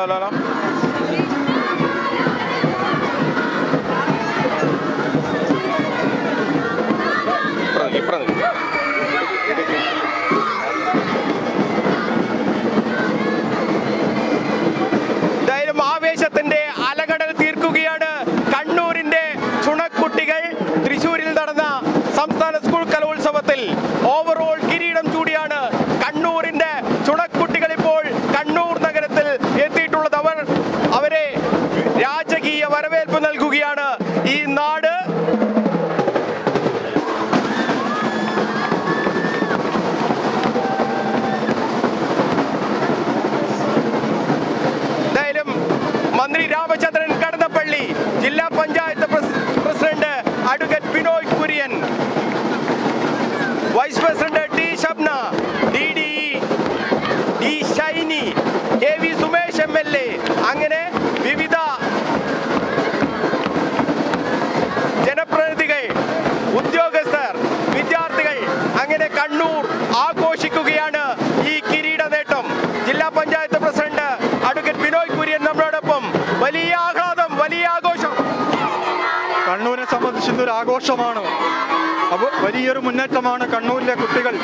Hello എന്തായാലും ആവേശത്തിന്റെ അലകടൽ തീർക്കുകയാണ് കണ്ണൂരിന്റെ ചുണക്കുട്ടികൾ. തൃശ്ശൂരിൽ നടന്ന സംസ്ഥാന സ്കൂൾ കലോത്സവത്തിൽ ഓവറോൾ കിരീടം ചൂടിയാണ് കണ്ണൂരിന്റെ ചുണക്കുട്ടികൾ ഇപ്പോൾ കണ്ണൂർ നഗരത്തിൽ എത്തിയിട്ടുള്ളത്. അവരെ രാജകീയ വരവേൽപ്പ് നൽകുകയാണ് ഈ നാട്. എന്തായാലും മന്ത്രി രാമചന്ദ്രൻ കടന്നപ്പള്ളി, ജില്ലാ panchayat president advocate Binoy Kurian, vice president T Shabna, DDE T Shiny, KV Sumesh MLA, അങ്ങനെ വിവിധ ജനപ്രതിനിധികൾ, ഉദ്യോഗസ്ഥർ, വിദ്യാർത്ഥികൾ, അങ്ങനെ കണ്ണൂർ ആഘോഷിക്കുകയാണ് ഈ കിരീട നേട്ടം. ജില്ലാ പഞ്ചായത്ത് പ്രസിഡന്റ് അഡ്വക്കേറ്റ് ബിനോയ് കുര്യൻ നമ്മളോടൊപ്പം. വലിയ ആഹ്ലാദം, വലിയ ആഘോഷം. കണ്ണൂരിനെ സംബന്ധിച്ചൊരു ആഘോഷമാണ്. അപ്പോൾ വലിയൊരു മുന്നേറ്റമാണ് കണ്ണൂരിലെ കുട്ടികൾ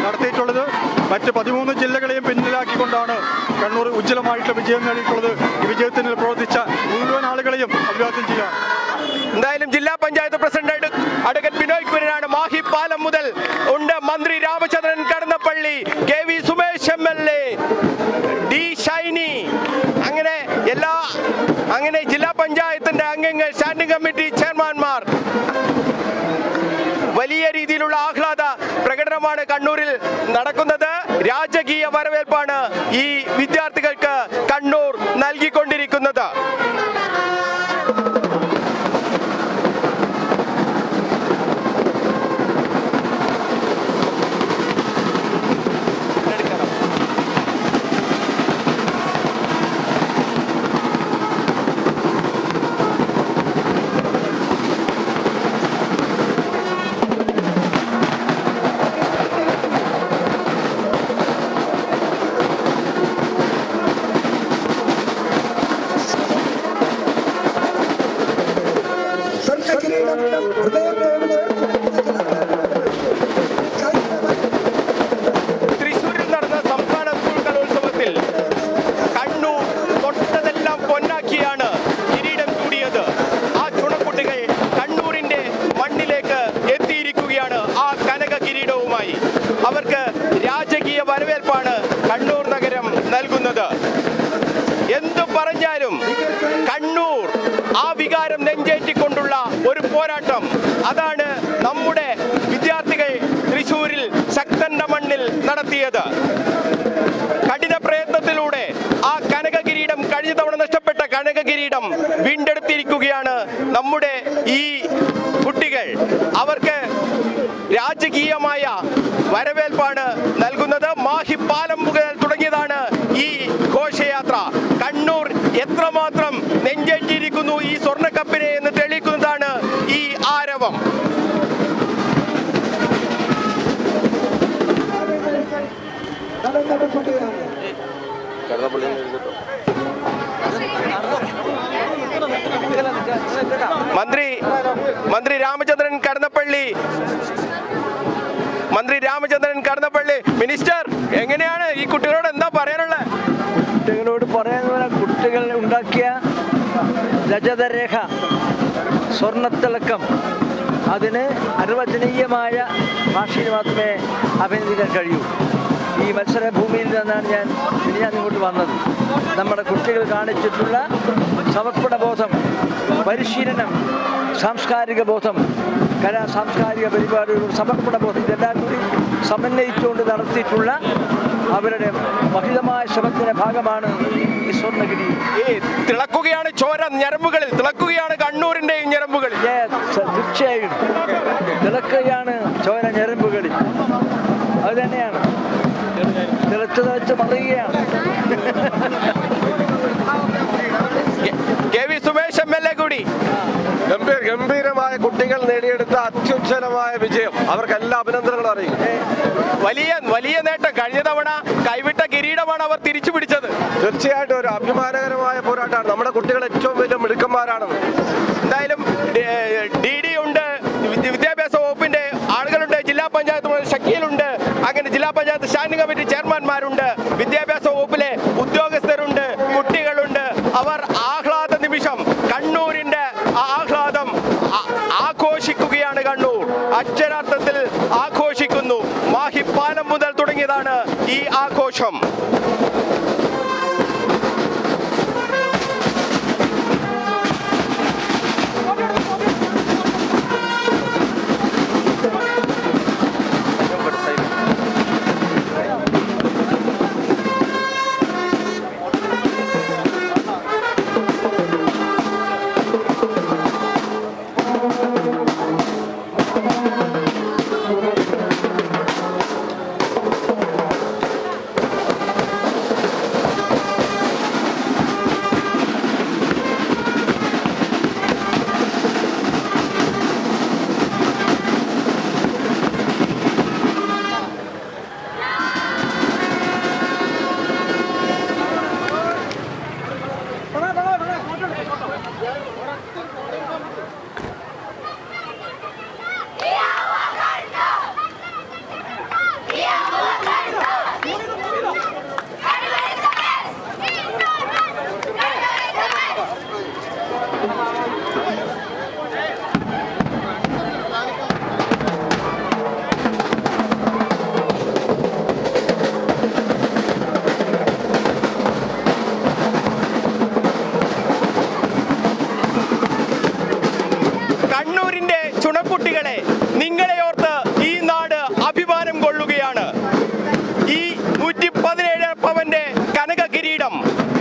നടത്തിയിട്ടുള്ളത്. മറ്റ് 13 ജില്ലകളെയും പിന്നിലാക്കിക്കൊണ്ടാണ് കണ്ണൂർ ഉജ്ജ്വലമായിട്ടുള്ള വിജയം നേടിയിട്ടുള്ളത്. ഈ വിജയത്തിന് പ്രവർത്തിച്ച മുഴുവൻ ആളുകളെയും അഭിവാദ്യം ചെയ്യാം. എന്തായാലും ജില്ലാ പഞ്ചായത്ത് പ്രസിഡന്റ് അഡ്വക്കേറ്റ് ബിനോയ് കുര്യനാണ്. മാഹിപ്പാലം മുതൽ ഉണ്ട് മന്ത്രി Ramachandran Kadannappally, KV Sumesh MLA, D Shiny, അങ്ങനെ ജില്ലാ പഞ്ചായത്തിന്റെ അംഗങ്ങൾ, സ്റ്റാൻഡിംഗ് കമ്മിറ്റി ചെയർമാൻമാർ. വലിയ രീതിയിലുള്ള ആഹ്ലാദ പ്രകടനമാണ് കണ്ണൂരിൽ നടക്കുന്നത്. രാജകീയ വരവേൽപ്പാണ് ഈ വിദ്യാർത്ഥികൾക്ക് കണ്ണൂർ നൽകിക്കൊണ്ടിരിക്കുന്നത്. തൃശ്ശൂരിൽ നടന്ന സംസ്ഥാന സ്കൂൾ കലോത്സവത്തിൽ കണ്ണൂർ തൊട്ടതെല്ലാം പൊന്നാക്കിയാണ് കിരീടം ചൂടിയത്. ആ ചുണക്കുട്ടികൾ കണ്ണൂരിന്റെ മണ്ണിലേക്ക് എത്തിയിരിക്കുകയാണ് ആ കനക കിരീടവുമായി. അവർക്ക് രാജകീയ വരവേൽപ്പാണ് കണ്ണൂർ നഗരം നൽകുന്നത്. എന്തു പറഞ്ഞാലും കണ്ണൂർ ആ വികാരം നെഞ്ചേറ്റിക്കൊണ്ടുള്ള ഒരു പോരാട്ടം, അതാണ് നമ്മുടെ വിദ്യാർത്ഥികൾ തൃശ്ശൂരിൽ ശക്തന്റെ മണ്ണിൽ നടത്തിയത്. കഠിന പ്രയത്നത്തിലൂടെ ആ കനക കിരീടം, കഴിഞ്ഞ തവണ നഷ്ടപ്പെട്ട കനക കിരീടം വീണ്ടെടുത്തിരിക്കുകയാണ് നമ്മുടെ ഈ കുട്ടികൾ. അവർക്ക് രാജകീയമായ വരവേൽപ്പാണ് നൽകുന്നത്. മാഹിപ്പാലം മുതൽ തുടങ്ങിയതാണ് ഈ ഘോഷയാത്ര. കണ്ണൂർ എത്രമാത്രം നെഞ്ചേറ്റിയിരിക്കുന്നു ഈ സ്വർണ്ണക്കപ്പിനെ എന്ന് തെളിയിക്കുന്നതാണ് ഈ ആരവം. മന്ത്രി രാമചന്ദ്രൻ കടന്നപ്പള്ളി, മിനിസ്റ്റർ, എങ്ങനെയാണ് ഈ കുട്ടികളോട് എന്താ പറയാനുള്ളത്? കുട്ടികളോട് പറയാനുള്ള, കുട്ടികൾ ഉണ്ടാക്കിയ രജതരേഖ, സ്വർണ്ണത്തിളക്കം, അതിന് അനിർവചനീയമായ ഭാഷയിൽ മാത്രമേ അഭിനന്ദിക്കാൻ കഴിയൂ. ഈ മത്സരഭൂമിയിൽ നിന്നാണ് ഞാൻ ഇങ്ങോട്ട് വന്നത്. നമ്മുടെ കുട്ടികൾ കാണിച്ചിട്ടുള്ള സമർപ്പണ ബോധം, പരിശീലനം, സാംസ്കാരിക ബോധം, സാംസ്കാരിക പരിപാടികളുടെ സമർപ്പണ ബോധം, ഇതെല്ലാം കൂടി സമന്വയിച്ചുകൊണ്ട് നടത്തിയിട്ടുള്ള അവരുടെ മഹിതമായ ശ്രമത്തിന്റെ ഭാഗമാണ് ഈ സ്വർണ്ണഗിരി. തിളക്കുകയാണ് ചോര ഞരമ്പുകളിൽ, തിളക്കുകയാണ് കണ്ണൂരിന്റെയും ഞരമ്പുകളിൽ. തീർച്ചയായും തിളക്കുകയാണ് ചോര ഞരമ്പുകളിൽ. അത് തന്നെയാണ്, തിളച്ച് മറിയുകയാണ്. KV സുമേഷ് MLA കൂടി. ഗംഭീരമായ കുട്ടികൾ നേടിയെടുത്ത അത്യുജ്വലമായ വിജയം, അവർക്ക് എല്ലാ അഭിനന്ദനങ്ങളും അറിയും. വലിയ നേട്ടം. കഴിഞ്ഞ തവണ കൈവിട്ട കിരീടമാണ് അവർ തിരിച്ചു പിടിച്ചത്. തീർച്ചയായിട്ടും ഒരു അഭിമാനകരമായ പോരാട്ടമാണ്. നമ്മുടെ കുട്ടികൾ ഏറ്റവും വലിയ മിടുക്കന്മാരാണെന്ന്. എന്തായാലും DD ഉണ്ട്, വിദ്യാഭ്യാസ വകുപ്പിന്റെ ആളുകളുണ്ട്, ജില്ലാ പഞ്ചായത്ത് ഷക്കീലുണ്ട്, അങ്ങനെ ജില്ലാ പഞ്ചായത്ത് സ്റ്റാൻഡിംഗ് കമ്മിറ്റി ചെയർമാൻമാരുണ്ട്, വിദ്യാഭ്യാസ വകുപ്പിലെ ഉദ്യോഗസ്ഥരുണ്ട്, കുട്ടികളുണ്ട്. അവർ ആഹ്ലാദ നിമിഷം, കണ്ണൂരിന്റെ ആഹ്ലാദം ആഘോഷിക്കുകയാണ്. കണ്ണൂർ അക്ഷരാർത്ഥത്തിൽ ആഘോഷിക്കുന്നു. മാഹിപ്പാലം മുതൽ തുടങ്ങിയതാണ് ഈ ആഘോഷം. കണ്ണൂരിന്റെ ചുണക്കുട്ടികളെ, നിങ്ങളെ ഓർത്ത് ഈ നാട് അഭിമാനം കൊള്ളുകയാണ്. ഈ 117 പവന്റെ കനക കിരീടം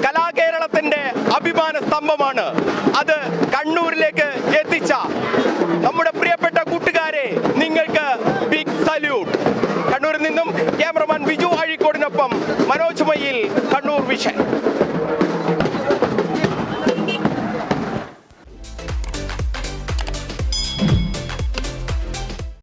കലാകേരളത്തിന്റെ അഭിമാന സ്തംഭമാണ്. അത് കണ്ണൂരിലേക്ക് എത്തിച്ച നമ്മുടെ പ്രിയപ്പെട്ട കൂട്ടുകാരെ, നിങ്ങൾക്ക് ബിഗ് സല്യൂട്ട്. കണ്ണൂരിൽ നിന്നും ക്യാമറമാൻ ബിജു അഴീക്കോടിനൊപ്പം മനോജ് മയ്യിൽ, കണ്ണൂർ വിഷൻ.